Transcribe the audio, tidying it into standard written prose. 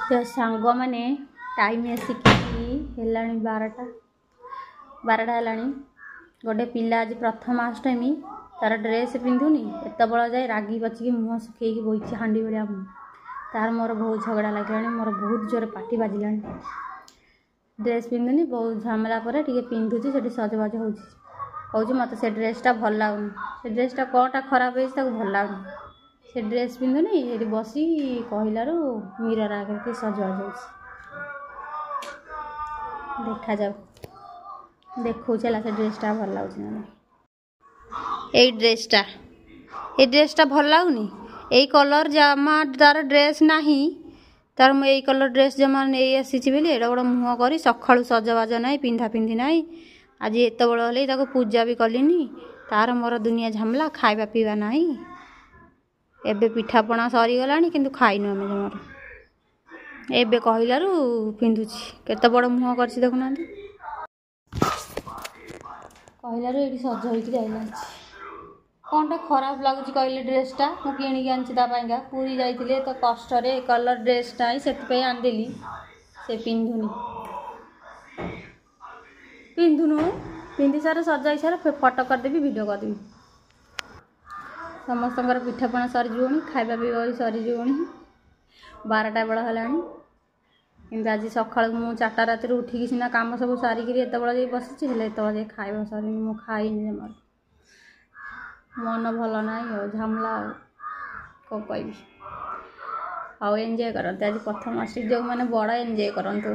तो सांग मैंने टाइम आसिक है 12टा है गोटे पिला आज प्रथमाष्टमी तार ड्रेस पिंधुनी एत बड़ जाए रागी बचिकी मुँह सुखेक बोई हांडी भाया मुँह तार मोर बहुत झगड़ा लगे मोर बहुत जोर पाटी बाजिला ड्रेस पिंधुनी बहुत झमेला पर टे पिंधुची से सजबाज हो कौच मत से ड्रेसटा भल लगुनि से ड्रेसटा कौटा खराब हो भल लगुनि से ड्रेस पिंधुनी ये बसी कहलारू मिरर आगे के सजबाज हो देखा जाऊ देखा से ड्रेसटा भल लगुच ये ड्रेसटा भल लगुनि यही कलर जमा तार ड्रेस नहीं तार मुझे कलर ड्रेस जमा नहीं आसी बोली गोटे मुँह कर सकालू सजबाज ना पिंधा पिंधि ना आज एत बड़े पूजा भी कलिनी तार मोर दुनिया झमला खाଇବା पीवा ना एबे पिठापणा सरीगला किंतु खाइनु आम जमार एबे कहलारू पिंधुची केते बड़ मुँह कर देखुना कहलारू ये सज हो कौनटा खराब लगुच कहले ड्रेसटा मुझे किणिकी आनीका पूरी जाइए तो कष्ट कलर ड्रेसटा ही से आनीदेली से पिंधुनी पिंधुनु पिंधि सारे सजाई सारे फटो करदेवी वीडियो करदेवी समस्त पिठापणा सरीजी खाଇବା पीवा भी सरीजी 12टा बेल है कि आज सका मुझे 4टा राति उठिकी सीना कम सब सारिक एत बड़े बसी एत बजे खाଇବା सर मुझे खाइनि जमार मन भल ना झमला कौन कह एंजय करते आज प्रथम जो मैंने बड़ा एंजय करतु।